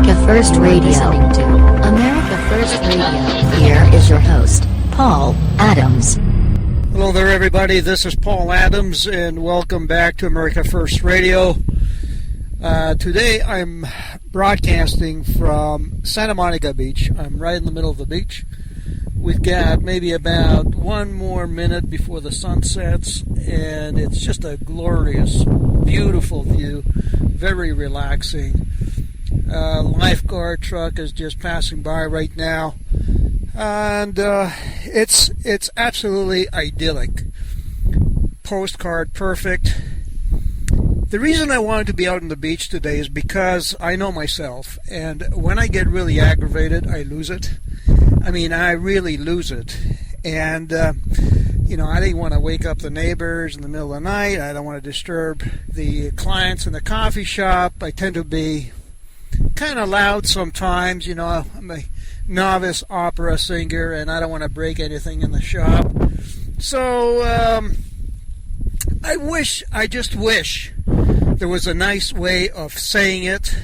America First Radio. Listening to America First Radio. Here is your host, Paul Adams. Hello there, everybody. This is Paul Adams, and welcome back to America First Radio. Today I'm broadcasting from Santa Monica Beach. I'm right in the middle of the beach. We've got maybe about one more minute before the sun sets, and it's just a glorious, beautiful view, very relaxing. Lifeguard truck is just passing by right now, and it's absolutely idyllic. Postcard perfect. The reason I wanted to be out on the beach today is because I know myself, and when I get really aggravated, I lose it. I mean, I really lose it. And, I didn't want to wake up the neighbors in the middle of the night. I don't want to disturb the clients in the coffee shop. I tend to be kind of loud sometimes. I'm a novice opera singer, and I don't want to break anything in the shop. So, I just wish there was a nice way of saying it.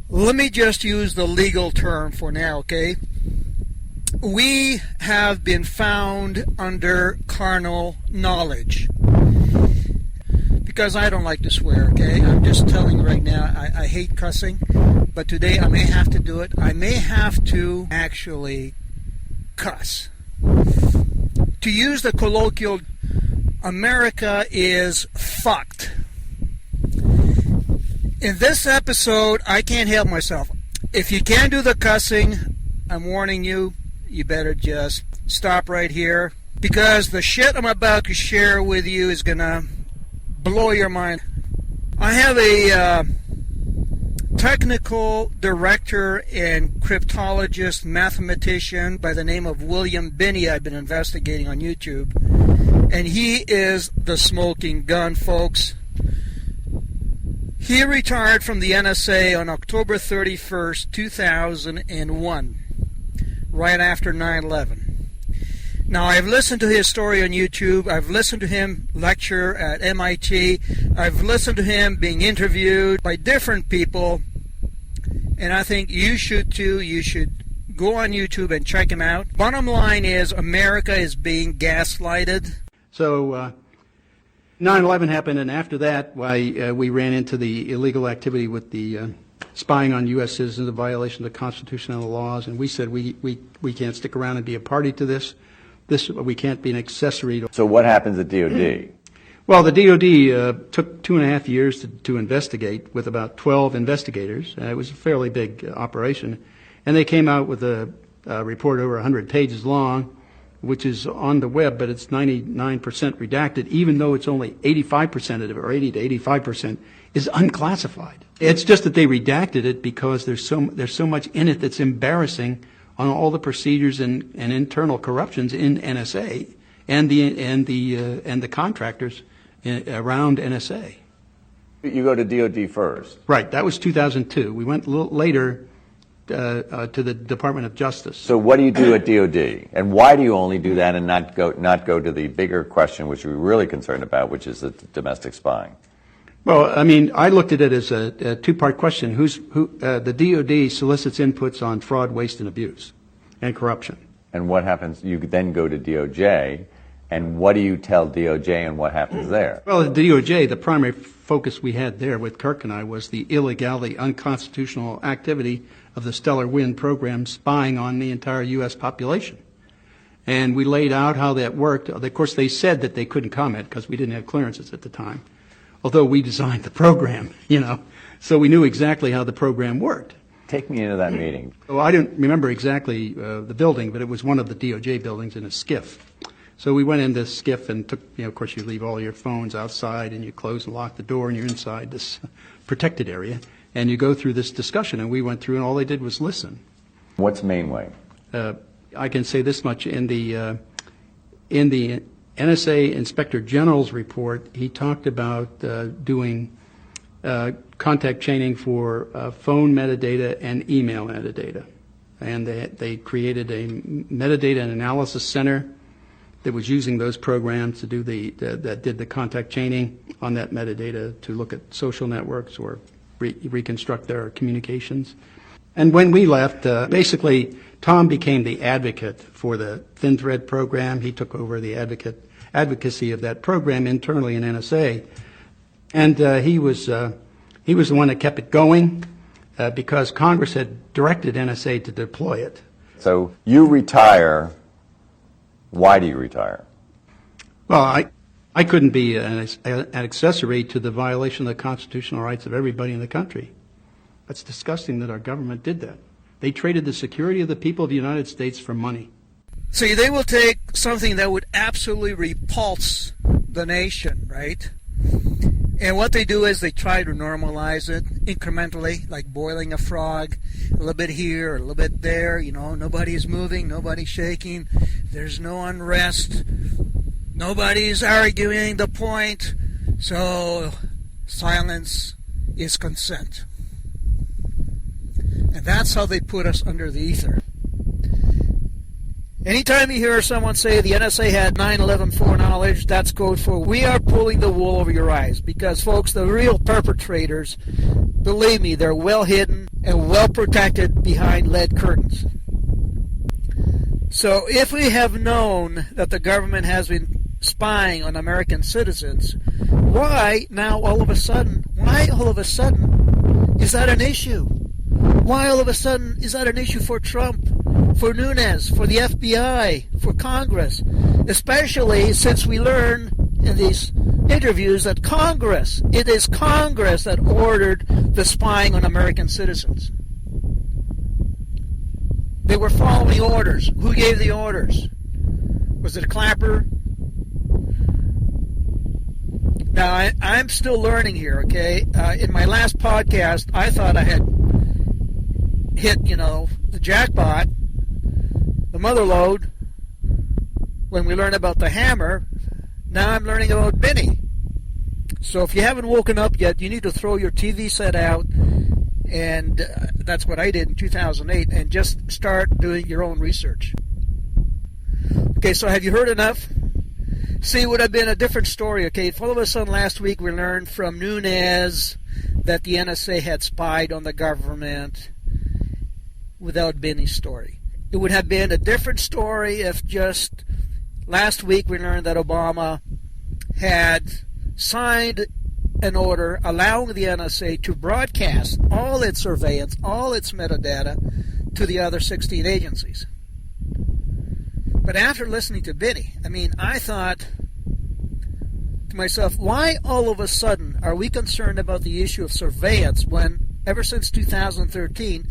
Let me just use the legal term for now, okay? We have been found under carnal knowledge. Because I don't like to swear, okay? I'm just telling you right now, I hate cussing. But today I may have to do it. I may have to actually cuss. To use the colloquial, America is fucked. In this episode, I can't help myself. If you can't do the cussing, I'm warning you, you better just stop right here. Because the shit I'm about to share with you is going to blow your mind. I have a technical director and cryptologist, mathematician by the name of William Binney I've been investigating on YouTube. And he is the smoking gun, folks. He retired from the NSA on October 31st, 2001, right after 9/11. Now, I've listened to his story on YouTube. I've listened to him lecture at MIT. I've listened to him being interviewed by different people. And I think you should too. You should go on YouTube and check him out. Bottom line is, America is being gaslighted. So 9/11 happened, and after that, we ran into the illegal activity with the spying on U.S. citizens, a violation of the Constitution and the laws, and we said we can't stick around and be a party to this. We can't be an accessory. So what happens at DOD? Well, the DOD took 2.5 years to investigate with about 12 investigators. It was a fairly big operation, and they came out with a report over 100 pages long, which is on the web, but it's 99% redacted, even though it's only 85% of it, or 80 to 85%, is unclassified. It's just that they redacted it because there's so much in it that's embarrassing on all the procedures and internal corruptions in NSA and the contractors around NSA. You go to DOD first. Right. That was 2002. We went a little later to the Department of Justice. So what do you do at DOD, and why do you only do that and not go to the bigger question, which we're really concerned about, which is the domestic spying? Well, I mean, I looked at it as a two-part question. The DOD solicits inputs on fraud, waste, and abuse, and corruption. And what happens? You then go to DOJ, and what do you tell DOJ, and what happens there? Well, at DOJ, the primary focus we had there with Kirk and I was the illegality, unconstitutional activity of the Stellar Wind program spying on the entire U.S. population. And we laid out how that worked. Of course, they said that they couldn't comment because we didn't have clearances at the time, although we designed the program, so we knew exactly how the program worked. Take me into that meeting. Well, I don't remember exactly the building, but it was one of the DOJ buildings in a skiff. So we went in this skiff and took, of course, you leave all your phones outside and you close and lock the door and you're inside this protected area. And you go through this discussion, and we went through, and all they did was listen. What's Mainway? I can say this much: in the NSA Inspector General's report, he talked about doing contact chaining for phone metadata and email metadata, and they created a metadata analysis center that was using those programs to do that did the contact chaining on that metadata to look at social networks or reconstruct their communications. And when we left, basically, Tom became the advocate for the Thin Thread program. He took over the advocacy of that program internally in NSA. And he was the one that kept it going because Congress had directed NSA to deploy it. So you retire. Why do you retire? Well, I couldn't be an accessory to the violation of the constitutional rights of everybody in the country. That's disgusting that our government did that. They traded the security of the people of the United States for money. See, they will take something that would absolutely repulse the nation, right? And what they do is they try to normalize it incrementally, like boiling a frog, a little bit here, a little bit there. You know, nobody's moving, nobody's shaking, there's no unrest, nobody's arguing the point, so silence is consent. And that's how they put us under the ether. Anytime you hear someone say the NSA had 9/11 foreknowledge, that's code for we are pulling the wool over your eyes. Because, folks, the real perpetrators, believe me, they're well hidden and well protected behind lead curtains. So if we have known that the government has been spying on American citizens, why all of a sudden is that an issue? Why all of a sudden is that an issue for Trump, for Nunes, for the FBI, for Congress? Especially since we learn in these interviews that it is Congress that ordered the spying on American citizens. They were following orders. Who gave the orders? Was it Clapper? Now, I'm still learning here, okay? In my last podcast, I thought I had hit, the jackpot, the mother lode, when we learned about the hammer. Now I'm learning about Benny. So if you haven't woken up yet, you need to throw your TV set out, and that's what I did in 2008, and just start doing your own research. Okay, so have you heard enough? See, it would have been a different story, okay? If all of a sudden last week we learned from Nunes that the NSA had spied on the government without Benny's story. It would have been a different story if just last week we learned that Obama had signed an order allowing the NSA to broadcast all its surveillance, all its metadata to the other 16 agencies. But after listening to Benny, I thought to myself, why all of a sudden are we concerned about the issue of surveillance when ever since 2013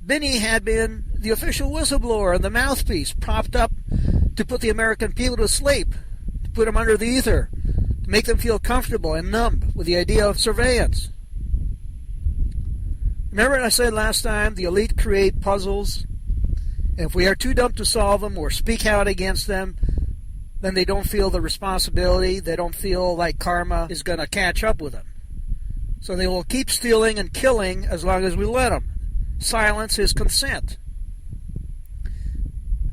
Benny had been the official whistleblower and the mouthpiece propped up to put the American people to sleep, to put them under the ether, to make them feel comfortable and numb with the idea of surveillance. Remember what I said last time? The elite create puzzles, and if we are too dumb to solve them or speak out against them, then they don't feel the responsibility. They don't feel like karma is going to catch up with them. So they will keep stealing and killing as long as we let them. Silence is consent.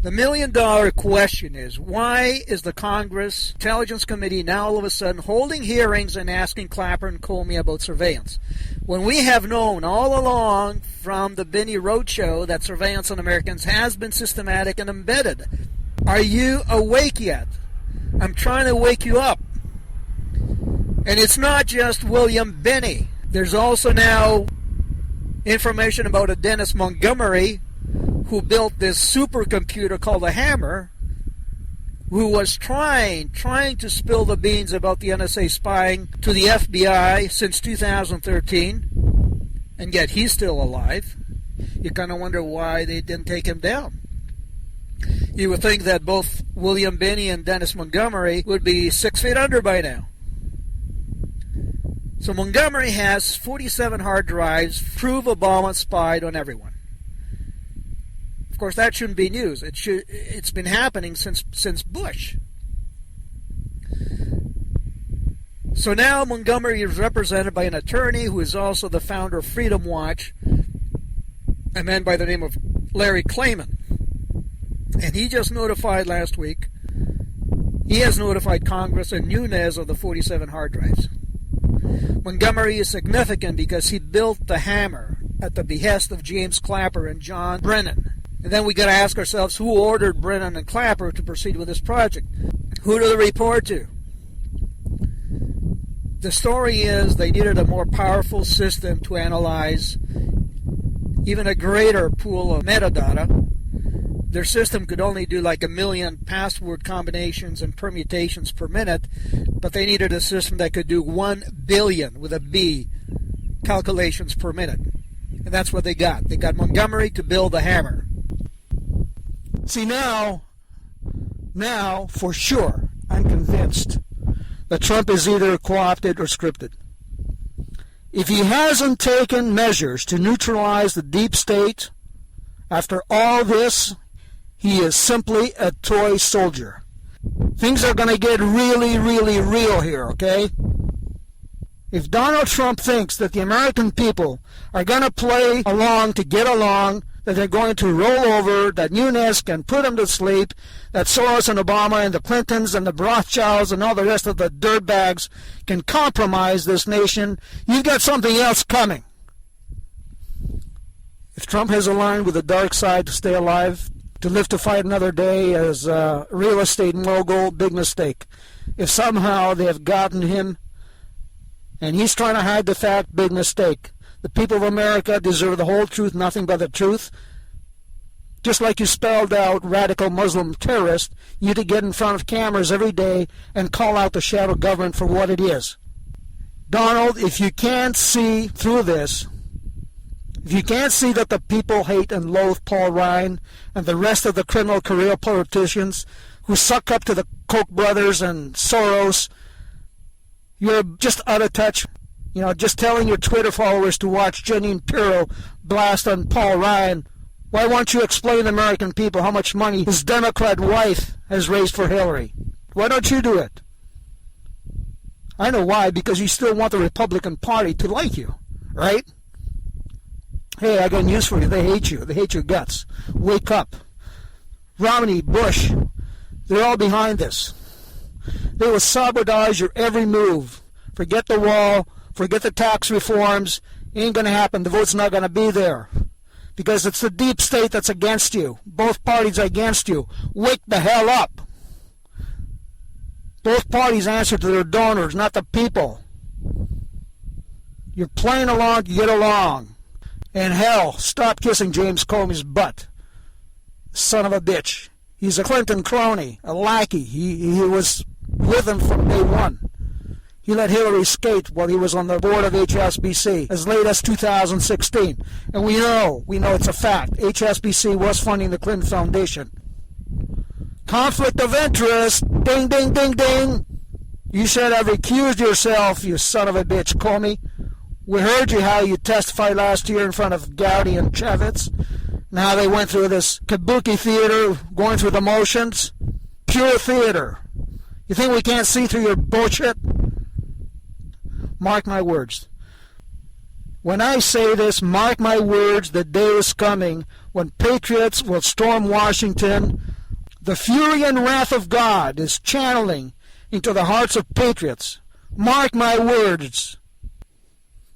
The million-dollar question is, why is the Congress Intelligence Committee now all of a sudden holding hearings and asking Clapper and Comey about surveillance, when we have known all along from the Benny Roadshow that surveillance on Americans has been systematic and embedded? Are you awake yet? I'm trying to wake you up. And it's not just William Benny. There's also now information about a Dennis Montgomery who built this supercomputer called the Hammer, who was trying to spill the beans about the NSA spying to the FBI since 2013, and yet he's still alive. You kind of wonder why they didn't take him down. You would think that both William Benny and Dennis Montgomery would be 6 feet under by now. So Montgomery has 47 hard drives, prove Obama spied on everyone. Of course, that shouldn't be news. It's been happening since Bush. So now Montgomery is represented by an attorney who is also the founder of Freedom Watch, a man by the name of Larry Klayman. And he just notified last week, he has notified Congress and Nunes of the 47 hard drives. Montgomery is significant because he built the hammer at the behest of James Clapper and John Brennan. And then we got to ask ourselves, who ordered Brennan and Clapper to proceed with this project? Who do they report to? The story is they needed a more powerful system to analyze even a greater pool of metadata. Their system could only do like 1 million password combinations and permutations per minute, but they needed a system that could do 1 billion, with a B, calculations per minute. And that's what they got. They got Montgomery to build the hammer. See, now, for sure, I'm convinced that Trump is either co-opted or scripted. If he hasn't taken measures to neutralize the deep state, after all this, he is simply a toy soldier. Things are going to get really, really real here, okay? If Donald Trump thinks that the American people are going to play along to get along, that they're going to roll over, that Nunes can put them to sleep, that Soros and Obama and the Clintons and the Rothschilds and all the rest of the dirtbags can compromise this nation, you've got something else coming. If Trump has aligned with the dark side to stay alive, to live to fight another day as a real estate mogul, big mistake. If somehow they have gotten him and he's trying to hide the fact, big mistake. The people of America deserve the whole truth, nothing but the truth. Just like you spelled out radical Muslim terrorist, you need to get in front of cameras every day and call out the shadow government for what it is. Donald, if you can't see through this, if you can't see that the people hate and loathe Paul Ryan and the rest of the criminal career politicians who suck up to the Koch brothers and Soros, you're just out of touch. You know, just telling your Twitter followers to watch Jeanine Pirro blast on Paul Ryan. Why won't you explain to the American people how much money his Democrat wife has raised for Hillary? Why don't you do it? I know why, because you still want the Republican Party to like you, right? Hey, I got news for you. They hate you. They hate your guts. Wake up. Romney, Bush, they're all behind this. They will sabotage your every move. Forget the wall. Forget the tax reforms. Ain't going to happen. The vote's not going to be there. Because it's the deep state that's against you. Both parties are against you. Wake the hell up. Both parties answer to their donors, not the people. You're playing along to get along. And hell, stop kissing James Comey's butt. Son of a bitch. He's a Clinton crony, a lackey. He was with him from day one. He let Hillary skate while he was on the board of HSBC as late as 2016. And we know it's a fact. HSBC was funding the Clinton Foundation. Conflict of interest. Ding, ding, ding, ding. You should have recused yourself, you son of a bitch, Comey. We heard you how you testified last year in front of Gowdy and Chevitz. Now they went through this kabuki theater, going through the motions. Pure theater. You think we can't see through your bullshit? Mark my words. When I say this, mark my words, the day is coming when patriots will storm Washington. The fury and wrath of God is channeling into the hearts of patriots. Mark my words.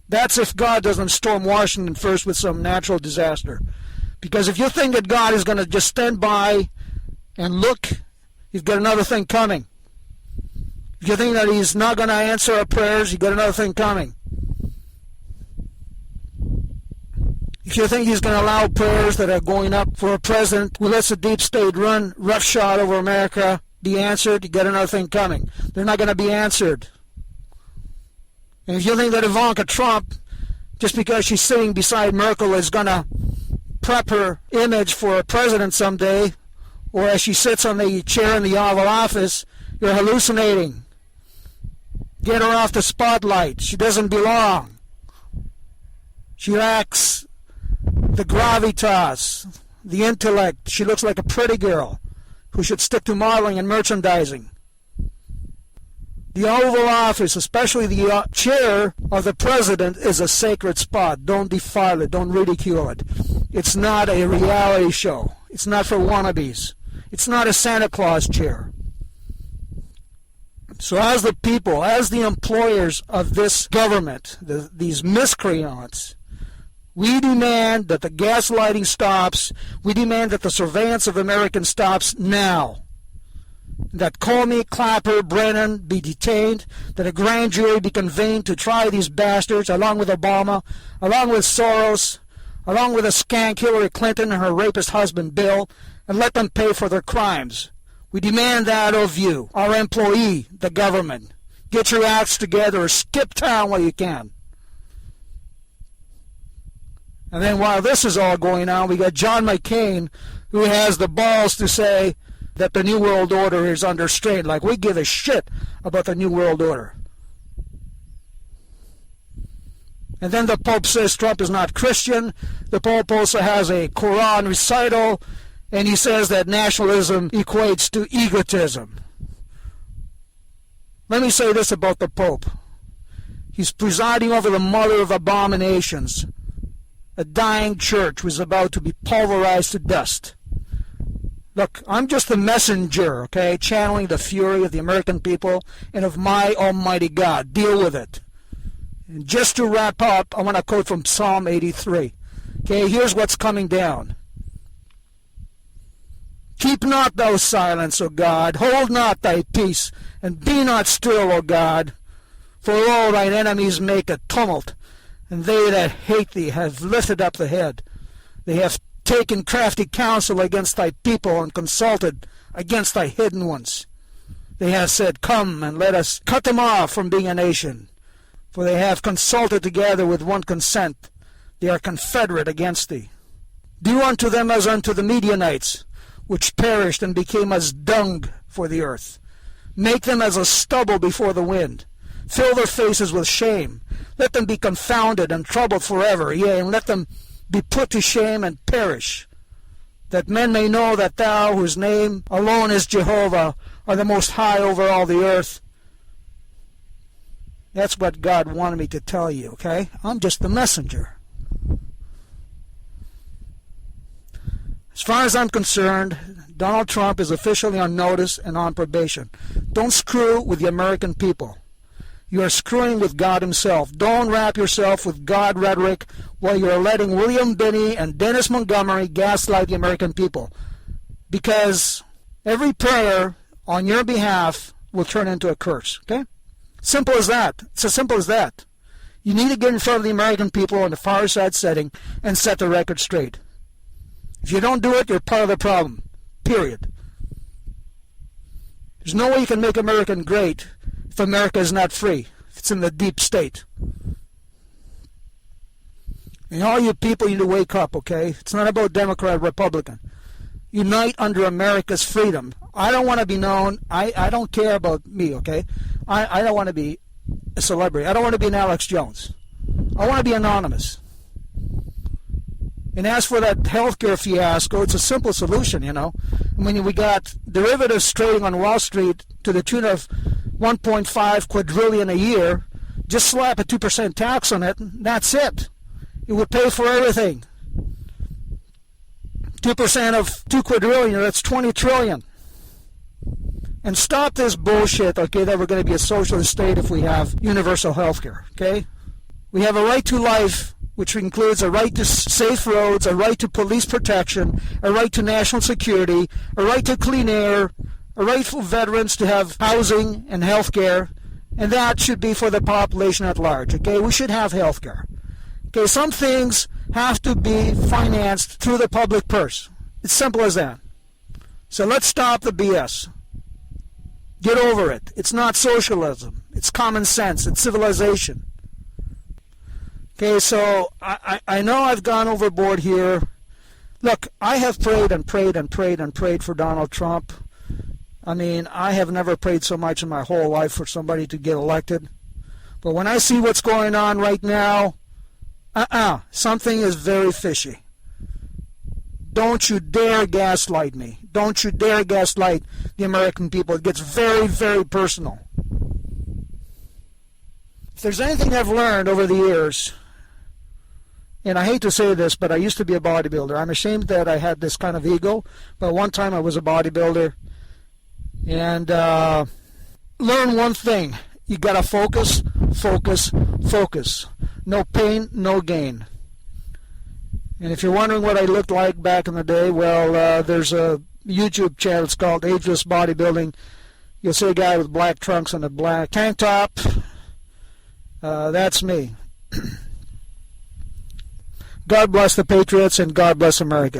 That's if God doesn't storm Washington first with some natural disaster. Because if you think that God is going to just stand by and look, he's got another thing coming. If you think that he's not going to answer our prayers, you've got another thing coming. If you think he's going to allow prayers that are going up for a president who lets the deep state run roughshod over America be answered, you got another thing coming. They're not going to be answered. And if you think that Ivanka Trump, just because she's sitting beside Merkel, is going to prep her image for a president someday, or as she sits on the chair in the Oval Office, you're hallucinating. Get her off the spotlight. She doesn't belong. She lacks the gravitas, the intellect. She looks like a pretty girl who should stick to modeling and merchandising. The Oval Office, especially the chair of the president, is a sacred spot. Don't defile it. Don't ridicule it. It's not a reality show. It's not for wannabes. It's not a Santa Claus chair. So as the people, as the employers of this government, these miscreants, we demand that the gaslighting stops. We demand that the surveillance of Americans stops now. That Comey, Clapper, Brennan be detained, that a grand jury be convened to try these bastards, along with Obama, along with Soros, along with a skank Hillary Clinton and her rapist husband Bill, and let them pay for their crimes. We demand that of you, our employee, the government. Get your acts together or skip town while you can. And then while this is all going on, we got John McCain, who has the balls to say that the New World Order is under strain. Like we give a shit about the New World Order. And then the Pope says Trump is not Christian. The Pope also has a Quran recital, and he says that nationalism equates to egotism. Let me say this about the Pope. He's presiding over the mother of abominations. A dying church was about to be pulverized to dust. Look, I'm just the messenger, okay, channeling the fury of the American people and of my almighty God. Deal with it. And just to wrap up, I want to quote from Psalm 83. Okay, here's what's coming down. Keep not thou silence, O God. Hold not thy peace, and be not still, O God. For all thine enemies make a tumult, and they that hate thee have lifted up the head. They have taken crafty counsel against thy people, and consulted against thy hidden ones. They have said, Come, and let us cut them off from being a nation. For they have consulted together with one consent. They are confederate against thee. Do unto them as unto the Midianites, which perished and became as dung for the earth. Make them as a stubble before the wind. Fill their faces with shame. Let them be confounded and troubled forever, yea, and let them be put to shame and perish, that men may know that thou, whose name alone is Jehovah, art the most high over all the earth. That's what God wanted me to tell you, okay? I'm just the messenger. As far as I'm concerned, Donald Trump is officially on notice and on probation. Don't screw with the American people. You are screwing with God himself. Don't wrap yourself with God rhetoric while you're letting William Binney and Dennis Montgomery gaslight the American people. Because every prayer on your behalf will turn into a curse, okay? Simple as that. It's as simple as that. You need to get in front of the American people in the fireside setting and set the record straight. If you don't do it, you're part of the problem. Period. There's no way you can make America great if America is not free, if it's in the deep state. And all you people need to wake up, okay? It's not about Democrat or Republican. Unite under America's freedom. I don't want to be known. I don't care about me, okay? I don't want to be a celebrity. I don't want to be an Alex Jones. I want to be anonymous. And as for that healthcare fiasco, it's a simple solution, you know. I mean, we got derivatives trading on Wall Street to the tune of 1.5 quadrillion a year. Just slap a 2% tax on it, and that's it. It would pay for everything. 2% of 2 quadrillion, that's 20 trillion. And stop this bullshit, okay, that we're going to be a socialist state if we have universal health care, okay? We have a right to life, which includes a right to safe roads, a right to police protection, a right to national security, a right to clean air, a right for veterans to have housing and health care, and that should be for the population at large, okay? We should have health care. Okay, some things have to be financed through the public purse. It's simple as that. So let's stop the BS. Get over it. It's not socialism. It's common sense. It's civilization. Okay, so I know I've gone overboard here. Look, I have prayed and prayed and prayed and prayed for Donald Trump. I mean, I have never prayed so much in my whole life for somebody to get elected. But when I see what's going on right now, something is very fishy. Don't you dare gaslight me. Don't you dare gaslight the American people. It gets very, very personal. If there's anything I've learned over the years, and I hate to say this, but I used to be a bodybuilder. I'm ashamed that I had this kind of ego, but one time I was a bodybuilder. And learn one thing. You gotta focus, focus, focus. No pain, no gain. And if you're wondering what I looked like back in the day, well, there's a YouTube channel. It's called Ageless Bodybuilding. You'll see a guy with black trunks and a black tank top. That's me. God bless the Patriots and God bless America.